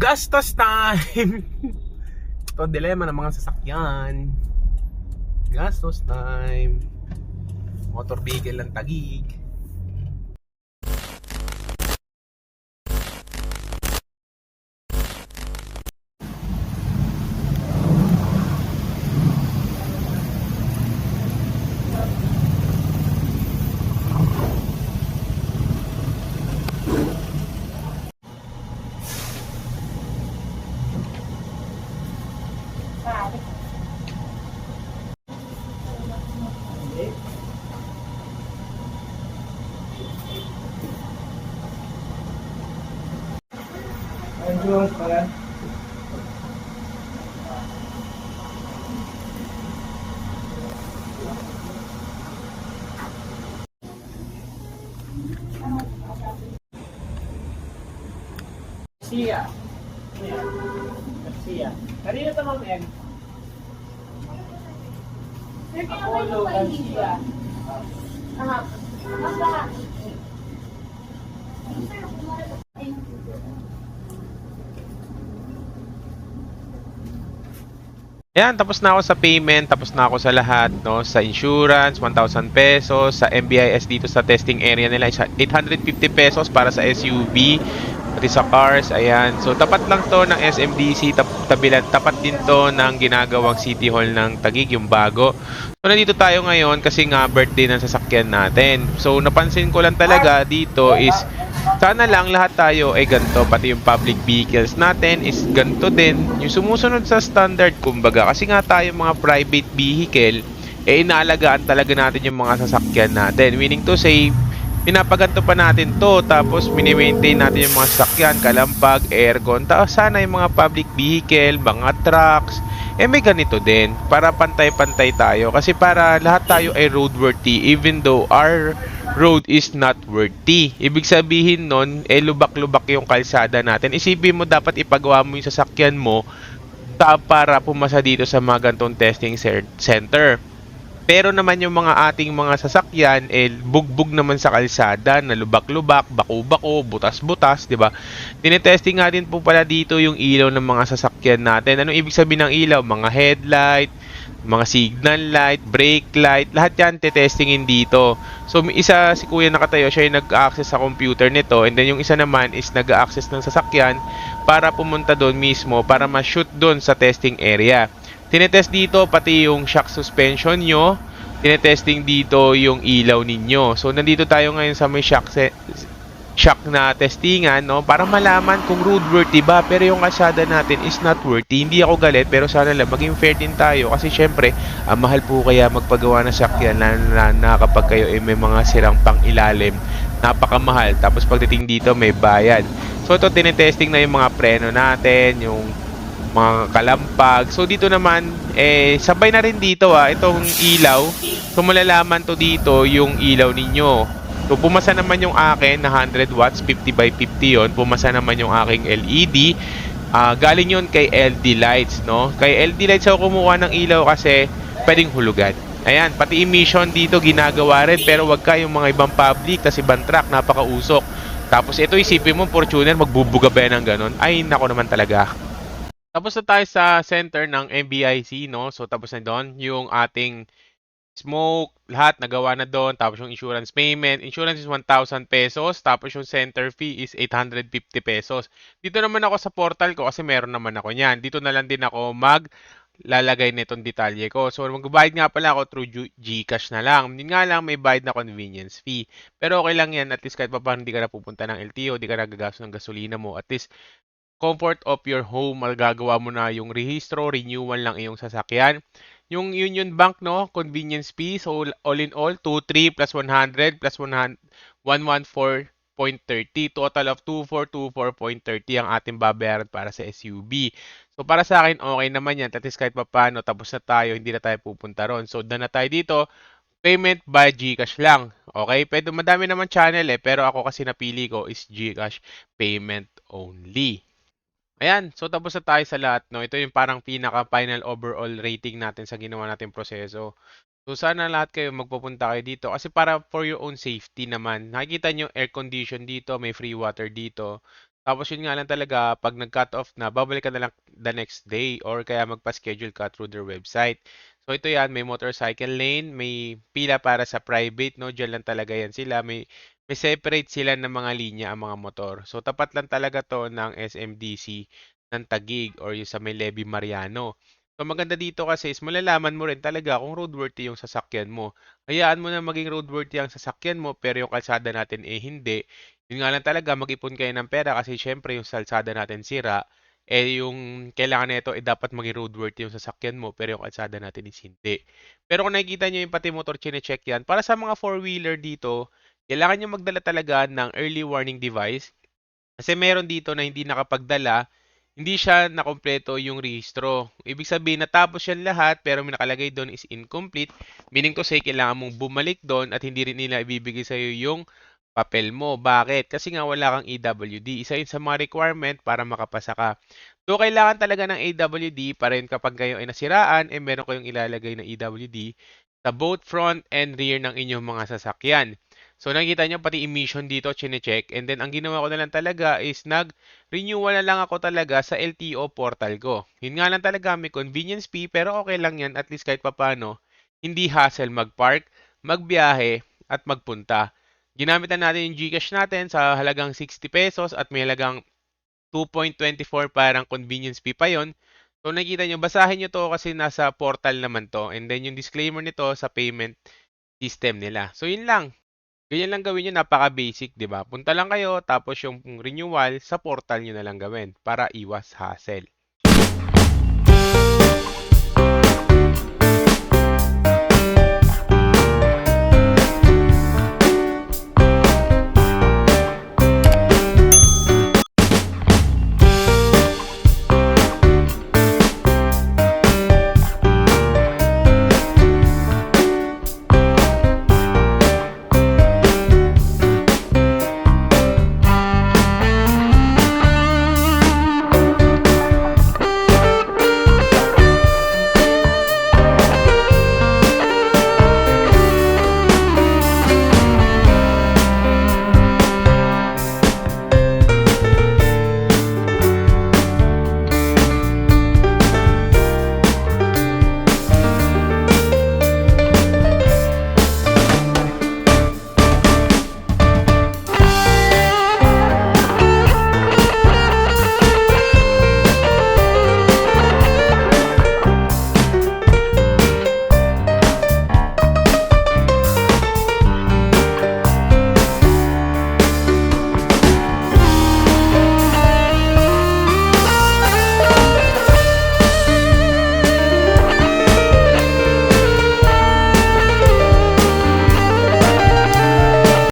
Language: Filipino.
Gastos time! Ito dilemma ng mga sasakyan. Gastos time. Motor vehicle ng Taguig. Insurance pa yan? Garcia. Garcia. Kanina ito Ma'am M? Apollo Garcia. Ayan, tapos na ako sa payment, tapos na ako sa lahat, no? Sa insurance, 1,000 pesos. Sa MBIS dito sa testing area nila, 850 pesos para sa SUV. Pati sa cars, ayan. So, tapat lang to ng SMDC, tapat din to ng ginagawang City Hall ng Taguig, yung bago. So, nandito tayo ngayon kasi nga birthday ng sasakyan natin. So, napansin ko lang talaga dito is sana lang lahat tayo ay ganito, pati yung public vehicles natin is ganito din, yung sumusunod sa standard kumbaga, kasi nga tayo mga private vehicle, eh inaalagaan talaga natin yung mga sasakyan natin, meaning to say, pinapaganto pa natin to, tapos mini-maintain natin yung mga sasakyan, kalampag, aircon, tapos sana yung mga public vehicle, mga trucks, eh may ganito din, para pantay-pantay tayo, kasi para lahat tayo ay roadworthy, even though our road is not worthy. Ibig sabihin nun, eh lubak-lubak yung kalsada natin. Isipin mo, dapat ipagawa mo yung sasakyan mo para pumasa dito sa mga gantong testing center. Pero naman yung mga ating mga sasakyan, eh bugbog naman sa kalsada, na lubak-lubak, bako-bako, butas-butas, di ba? Tinetesting nga din po pala dito yung ilaw ng mga sasakyan natin. Anong ibig sabihin ng ilaw? Mga headlight, mga signal light, brake light, lahat yan tetestingin dito. So, may isa si kuya nakatayo, siya yung nag-access sa computer nito, and then yung isa naman is nag-access ng sasakyan para pumunta doon mismo para ma-shoot doon sa testing area. Tinetest dito pati yung shock suspension nyo, tinetesting dito yung ilaw ninyo. So, nandito tayo ngayon sa may shock na testingan, no, para malaman kung roadworthy ba, pero yung kalsada natin is not worthy. Hindi ako galit, pero sana lang maging fair din tayo kasi syempre mahal po kaya magpagawa ng sakyan na kapag kayo may mga sirang pang ilalim, napakamahal, tapos pagdating dito may bayad. So ito, tinetesting na yung mga preno natin, yung mga kalampag. So dito naman sabay na rin dito itong ilaw. So malalaman to dito yung ilaw ninyo. So, pumasa naman yung akin na 100 watts, 50 by 50 yon. Pumasa naman yung aking LED. Galing yun kay LD Lights, no? Kay LD Lights ako kumuha ng ilaw kasi pwedeng hulugan. Ayan, pati emission dito ginagawa rin. Pero wag ka yung mga ibang public kasi ibang truck, napakausok. Tapos ito, isipin mo, Fortuner, magbubuga ba yan ng ganun? Ay, nako naman talaga. Tapos na tayo sa center ng MBIC, no? So, tapos na doon yung ating smoke, lahat nagawa na doon. Tapos yung insurance payment. Insurance is 1,000 pesos. Tapos yung center fee is 850 pesos. Dito naman ako sa portal ko kasi meron naman ako niyan. Dito na lang din ako maglalagay nitong detalye ko. So magbabayad nga pala ako through GCash na lang. Yun nga lang may bayad na convenience fee. Pero okay lang yan. At least kahit pa paano hindi ka na pupunta ng LTO, hindi ka nagagastos ng gasolina mo. At least comfort of your home, magagawa mo na yung rehistro, renewal lang iyong sasakyan. Yung Union Bank, no, convenience fee, so all in all, 23 plus 100 plus 114.30, total of 2424.30 ang ating babayaran para sa SUV. So para sa akin, okay naman yan, at least kahit paano, tapos na tayo, hindi na tayo pupunta ron. So done na tayo dito, payment by GCash lang. Okay, pwede, madami naman channel pero ako kasi napili ko is GCash payment only. Ayan, so tapos na tayo sa lahat, no? Ito yung parang pinaka-final overall rating natin sa ginawa nating proseso. So sana lahat kayo magpupunta kayo dito kasi para for your own safety naman. Nakikita nyo air condition dito, may free water dito. Tapos yun nga lang talaga, pag nag-cut off na, babalik ka na lang the next day or kaya magpa-schedule ka through their website. So ito yan, may motorcycle lane, may pila para sa private, no? Diyan lang talaga yan sila. May separate sila ng mga linya ang mga motor. So tapat lang talaga to ng SMDC ng Taguig or yung sa may Levy Mariano. So maganda dito kasi is malalaman mo rin talaga kung roadworthy yung sasakyan mo. Hayaan mo na maging roadworthy ang sasakyan mo pero yung kalsada natin eh hindi. Yun nga lang talaga, mag-ipon kayo ng pera kasi syempre yung kalsada natin sira, eh yung kailangan nito eh dapat maging roadworthy yung sasakyan mo pero yung kalsada natin is hindi. Pero kung nakikita nyo yung pati motor chine-check yan, para sa mga four-wheeler dito, kailangan nyo magdala talaga ng early warning device kasi meron dito na hindi nakapagdala, hindi siya nakompleto yung rehistro. Ibig sabihin, natapos yan lahat, pero may nakalagay doon is incomplete. Meaning to say, kailangan mong bumalik doon at hindi rin nila ibibigay sa'yo yung papel mo. Bakit? Kasi nga wala kang EWD. Isa yun sa mga requirement para makapasa ka. So, kailangan talaga ng EWD pa rin kapag kayo ay nasiraan, eh meron kayong ilalagay na EWD sa both front and rear ng inyong mga sasakyan. So nakikita nyo pati emission dito, chine-check. And then ang ginawa ko na lang talaga is nag-renewal na lang ako talaga sa LTO portal ko. Yun nga lang talaga, may convenience fee pero okay lang yan at least kahit papano. Hindi hassle mag-park, magbiyahe at magpunta. Ginamit na natin yung GCash natin sa halagang 60 pesos at may halagang 2.24 parang convenience fee pa yon. So nakikita nyo, basahin nyo to kasi nasa portal naman to. And then yung disclaimer nito sa payment system nila. So yun lang. Ganyan lang gawin nyo, napaka-basic, 'di ba? Punta lang kayo, tapos yung renewal sa portal nyo na lang gawin para iwas hassle.